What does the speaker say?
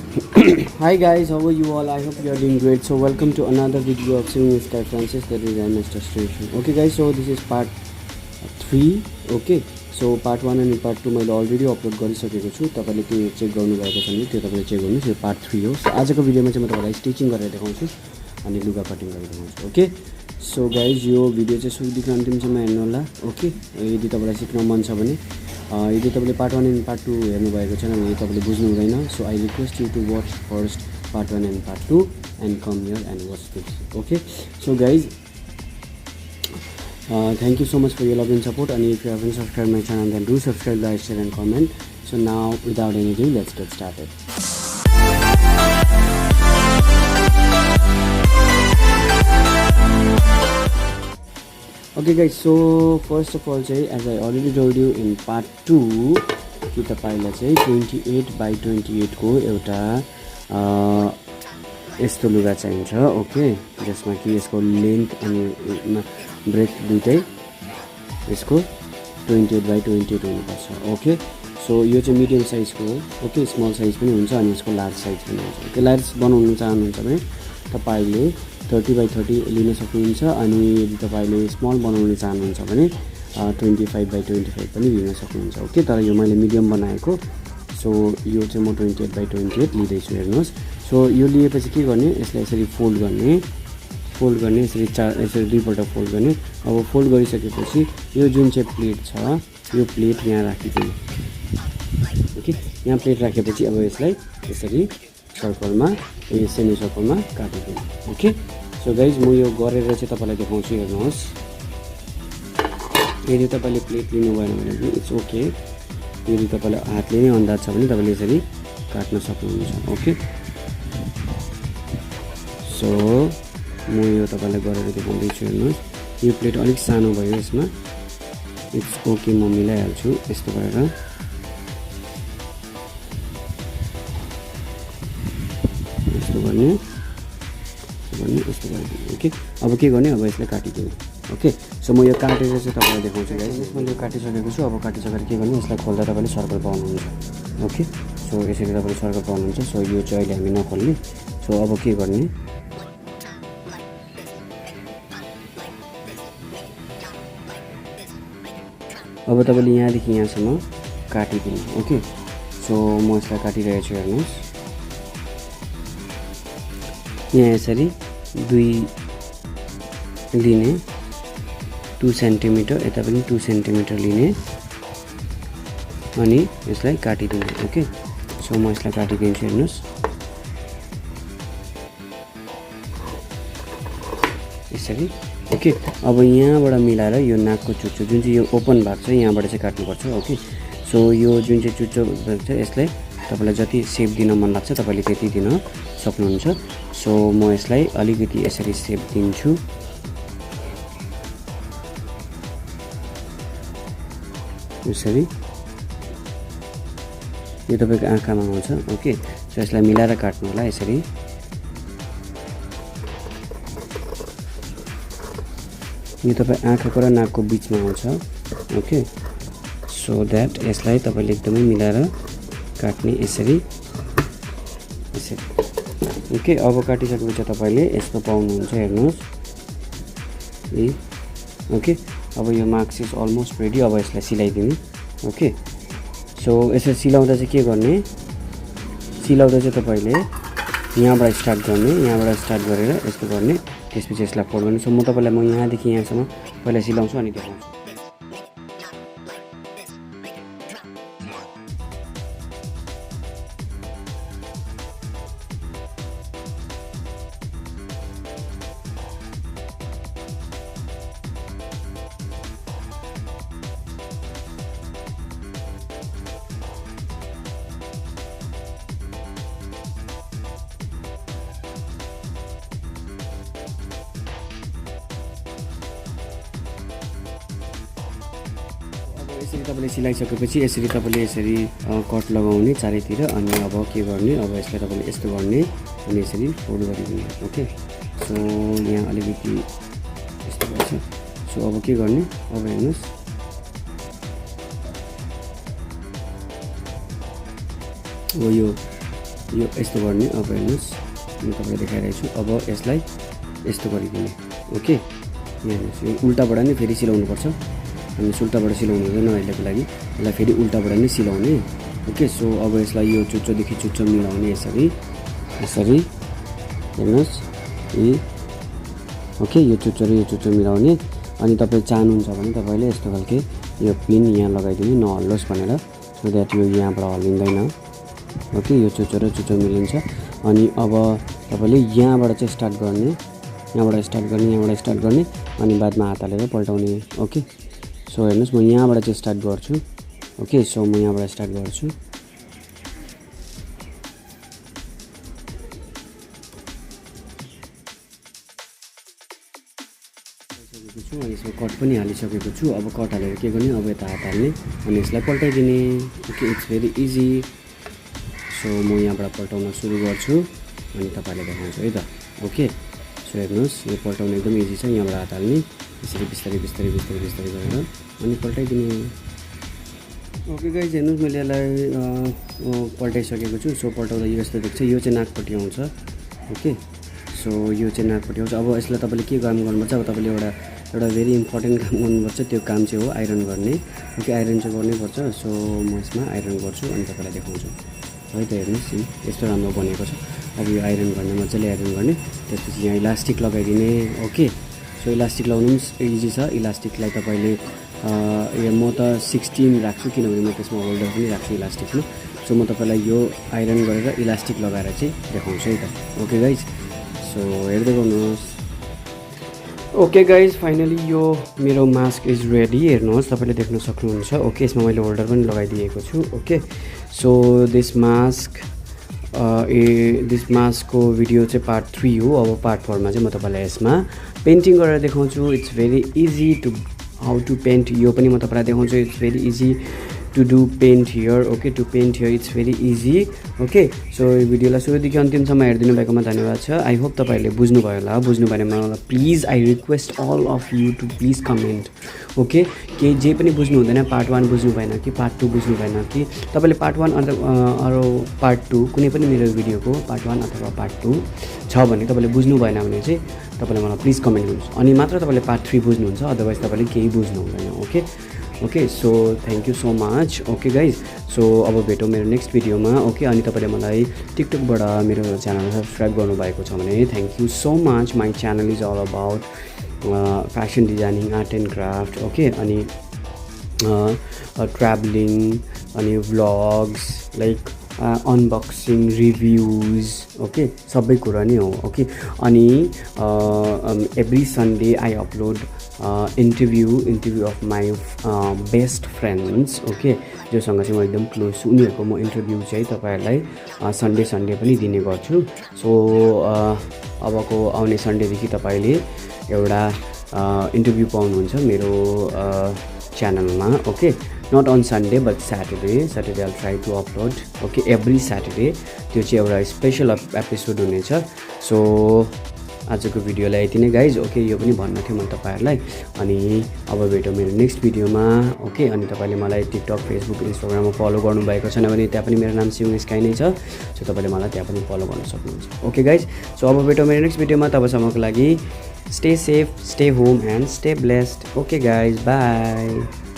Hi guys, how are you all? I hope you are doing great. So welcome to another video of Sewingsky Francis, that is MS Illustration. Okay guys, so this is part 3. Okay, so part 1 and part 2 मैले already upload गरिसकेको छु. तपाईले त्यो check गर्नुभएको छ भने त्यो तपाईले चेक गर्नुस्. यो पार्ट 3 हो. सो आजको भिडियोमा चाहिँ म तपाईलाई स्टिचिङ गरेर देखाउँछु अनि लुगा कटिङ गरेर देखाउँछु. ओके, सो गाइज यो भिडियो चाहिँ सुरुदेखि अन्तिमसम्म हेर्नु होला. ओके, यदि तपाईलाई सिक्न मन छ भने यदि तपाईले पार्ट 1 एन्ड पार्ट 2 हेर्नुभएको छैन भने तपाईले बुझ्नु हुँदैन. So I request you to watch first part 1 and part 2 and come here and watch this. Okay, so guys thank you so much for your love and support, and if you haven't subscribed my channel then do subscribe, like, share and comment. So now without any ado, let's get started. Okay guys, so first of all as I already told you in part 2 कि तपाईलाई चाहिँ 28 by 28 को एउटा यस्तो लुगा चाहिन्छ. Okay, जसमा कि यसको लेन्थ अनि ब्रेथ दुईटै यसको 28 by 28 हुनुपर्छ. ओके, सो यो चाहिँ मिडियम साइजको हो. ओके, स्मल साइज पनि हुन्छ अनि यसको लार्ज साइज पनि हुन्छ. ओके, लार्ज बनाउनु चाहनुहुन्छ भने तपाईले 30 by 30 लिन सक्नुहुन्छ, अनि यदि तपाईले स्मल बनाउन चाहनुहुन्छ भने 25 by 25 पनि लिन सक्नुहुन्छ. ओके, तर यो मैले मिडियम बनाएको, सो यो चाहिँ म 28 by 28 लिँदैछु. हेर्नुहोस्, सो यो लिएपछि के गर्ने, यसलाई यसरी फोल्ड गर्ने यसरी दुईपल्ट फोल्ड गर्ने. अब फोल्ड गरिसकेपछि यो जुन चाहिँ प्लेट छ यो प्लेट यहाँ राखिदिनु. ओके, यहाँ प्लेट राखेपछि अब यसलाई यसरी सर्कलमा सेमी सर्कलमा काटिदिनु. ओके, सो गाइज म यो गरेर चाहिँ तपाईँलाई देखाउँछु. हेर्नुहोस्, यदि तपाईँले प्लेट लिनु भएन भने पनि इट्स ओके. यदि तपाईँलाई हातले नै अन्दाज छ भने तपाईँले यसरी काट्न सक्नुहुन्छ. ओके, सो म यो तपाईँलाई गरेर देखाउँदैछु. हेर्नुहोस्, यो प्लेट अलिक सानो भयो, यसमा इट्स ओके, म मिलाइहाल्छु. यस्तो गरेर यस्तो गर्ने यस्तो गरिदिनु. ओके, अब के गर्ने, अब यसलाई काटिदिनु. ओके, सो म यो काटेर चाहिँ तपाईँलाई देखाउँछु गाइस. मैले यो काटिसकेको छु. अब काटिसकेर के गर्ने, यसलाई खोल्दा तपाईँले सर्कल पाउनुहुन्छ. ओके, सो यसरी तपाईँले सर्कल पाउनुहुन्छ. सो यो चाहिँ अहिले हामी नखोल्ने. सो अब के गर्ने, अब तपाईँले यहाँदेखि यहाँसम्म काटिदिनु. ओके, सो म यसलाई काटिरहेको छु. हेर्नुहोस्, यहाँ यसरी 2 लिने, 2 सेन्टिमिटर, यता पनि 2 सेन्टिमिटर लिने अनि यसलाई काटिदिने. ओके, सो म यसलाई काटिदिन्छु. हेर्नुहोस्, यसरी. ओके, अब यहाँबाट मिलाएर यो नाकको चुच्चो जुन चाहिँ यो ओपन भाग छ यहाँबाट चाहिँ काट्नुपर्छ. ओके, सो यो जुन चाहिँ चुच्चो छ यसलाई तपाईँलाई जति सेप दिन मन लाग्छ तपाईँले त्यति दिन सक्नुहुन्छ. सो म यसलाई अलिकति यसरी सेप दिन्छु. यसरी यो तपाईँको आँखामा आउँछ. ओके, सो यसलाई मिलाएर काट्नु होला. यसरी यो तपाईँ आँखाको र नाकको बिचमा आउँछ. ओके, सो द्याट यसलाई तपाईँले एकदमै मिलाएर काट्ने. यसरी. ओके, अब काटिसकेपछि तपाईँले यस्तो पाउनुहुन्छ. हेर्नुहोस्, ओके, अब यो मार्क्स इज अलमोस्ट रेडी. अब यसलाई सिलाइदिनु. ओके, सो यसरी सिलाउँदा चाहिँ के गर्ने, सिलाउँदा चाहिँ तपाईँले यहाँबाट स्टार्ट गरेर यस्तो गर्ने, त्यसपछि यसलाई फोल्ड गर्ने. सो म तपाईँलाई यहाँदेखि यहाँसम्म पहिला सिलाउँछु अनि देखाउँछु. यसरी तपाईँले सिलाइसकेपछि यसरी तपाईँले यसरी कट लगाउने चारैतिर. अनि अब के गर्ने, अब यसलाई तपाईँले यस्तो गर्ने अनि यसरी फोल्ड गरिदिने. ओके, सो यहाँ अलिकति यस्तो भएछ. सो अब के गर्ने, अब हेर्नुहोस्, अब यो यो यस्तो गर्ने। अब हेर्नुहोस् म तपाईँलाई देखाइरहेको छु। अब यसलाई यस्तो गरिदिने। ओके यहाँ हेर्नुहोस् यो उल्टाबाट नै फेरि सिलाउनुपर्छ। हामी उल्टाबाट सिलाउनु हुँदैन अहिलेको लागि, यसलाई फेरि उल्टाबाट नै सिलाउने। ओके सो अब यसलाई यो चुच्चोदेखि चुच्चो मिलाउने यसरी यसरी हेर्नुहोस् ओके यो चुच्चो मिलाउने। अनि तपाईँ चाहनुहुन्छ भने तपाईँले यस्तो खालके यो पिन यहाँ लगाइदिनु नहल्लोस् भनेर, सो द्याट यो यहाँबाट हल्लिँदैन। ओके यो चुच्चो मिलिन्छ। अनि अब तपाईँले यहाँबाट चाहिँ स्टार्ट गर्ने, यहाँबाट स्टार्ट गर्ने अनि बादमा हात हालेर पल्टाउने। ओके सो हेर्नुहोस् म यहाँबाट चाहिँ स्टार्ट गर्छु। ओके सो म यहाँबाट स्टार्ट गर्छु। अनि यसमा कट पनि हालिसकेको छु। अब कट हालेर के गर्ने, अब यता हात हाल्ने अनि यसलाई पल्टाइदिने। Okay it's very easy. So म यहाँबाट पल्टाउन सुरु गर्छु अनि तपाईँले देखाउँछु है त। ओके सो हेर्नुहोस् यो पल्टाउन एकदम इजी छ। यहाँबाट हात हाल्ने यसरी बिस्तारै गरेर अनि पल्टाइदिने। ओके गाइज हेर्नुहोस् मैले यसलाई पल्टाइसकेको छु। सो पल्टाउँदा यो यस्तो देख्छ, यो चाहिँ नाकपट्टि आउँछ। ओके सो यो चाहिँ नाकपट्टि आउँछ। अब यसलाई तपाईँले के काम गर्नुपर्छ, अब तपाईँले एउटा भेरी इम्पोर्टेन्ट काम गर्नुपर्छ। त्यो काम चाहिँ हो आइरन गर्ने। ओके आइरन चाहिँ गर्नैपर्छ। सो म यसमा आइरन गर्छु अनि तपाईँलाई देखाउँछु है त। हेर्नुहोस् यस्तो राम्रो बनेको छ। अब यो आइरन गर्ने मजाले आइरन गर्ने, त्यसपछि यहाँ इलास्टिक लगाइदिने। ओके सो इलास्टिक लगाउनु पनि इजी छ। इलास्टिकलाई तपाईँले म त 16 राख्छु किनभने म त्यसमा होल्डर पनि राख्छु इलास्टिकमा। सो म तपाईँलाई यो आइरन गरेर इलास्टिक लगाएर चाहिँ देखाउँछु है त। ओके गाइज सो हेर्दै गर्नुहोस्। ओके गाइज फाइनली यो मेरो मास्क इज रेडी। हेर्नुहोस् तपाईँले देख्न सक्नुहुन्छ। ओके यसमा मैले होल्डर पनि लगाइदिएको छु। ओके सो दिस मास्कको भिडियो चाहिँ पार्ट 3 हो। अब पार्ट 4 मा चाहिँ म तपाईँलाई यसमा पेन्टिङ गरेर देखाउँछु। It's very easy to how to paint. यो पनि म तपाईँलाई देखाउँछु। It's very easy to do paint here. Okay to paint here it's very easy. Okay so यो भिडियोलाई सुरुदेखि अन्तिमसम्म हेरिदिनु भएकोमा धन्यवाद छ। आई होप तपाईँहरूले बुझ्नुभयो होला। बुझ्नु भएन मलाई please I request all of you to please comment. Okay केही जे पनि बुझ्नु हुँदैन, पार्ट 1 बुझ्नु भएन कि पार्ट 2 बुझ्नु भएन कि तपाईँले पार्ट 1 अरू पार्ट 2 कुनै पनि मेरो भिडियोको पार्ट 1 अथवा पार्ट 2 छ भने तपाईँले बुझ्नु भएन भने चाहिँ तपाईँले मलाई प्लिज कमेन्ट गर्नुहोस्। अनि मात्र तपाईँले पार्ट 3 बुझ्नुहुन्छ, अदरवाइज तपाईँले केही बुझ्नु हुँदैन। Okay so thank you so much. Okay guys so अब भेटौँ मेरो नेक्स्ट भिडियोमा। ओके अनि तपाईँले मलाई टिकटकबाट मेरो च्यानल सब्सक्राइब गर्नुभएको छ भने thank you so much. My channel is all about fashion designing, art and craft. Okay अनि ट्राभलिङ अनि vlogs like unboxing reviews. Okay सबै कुरा नै हो। ओके अनि every Sunday I upload interview of my best friends. Okay जोसँग चाहिँ म एकदम क्लोज छु उनीहरूको म इन्टरभ्यू चाहिँ तपाईँहरूलाई सन्डे पनि दिने गर्छु। सो अबको आउने सन्डेदेखि तपाईँले एउटा इन्टरभ्यू पाउनुहुन्छ मेरो च्यानलमा। Okay not on Sunday but Saturday I'll try to upload। Okay every Saturday त्यो चाहिँ एउटा स्पेसल एपिसोड हुनेछ। सो आजको भिडियोलाई यति नै गाइज। ओके यो पनि भन्न थियो मैले तपाईँहरूलाई। अनि अब भेटौँ मेरो नेक्स्ट भिडियोमा। ओके अनि तपाईँले मलाई टिकटक, फेसबुक, इन्स्टाग्राममा फलो गर्नुभएको छैन भने त्यहाँ पनि मेरो नाम सेविङ्सकाई नै छ। सो तपाईँले मलाई त्यहाँ पनि फलो गर्न सक्नुहुन्छ। ओके गाइज सो अब भेटौँ मेरो नेक्स्ट भिडियोमा। तबसम्मको लागि stay safe, stay home and stay blessed. Okay guys by.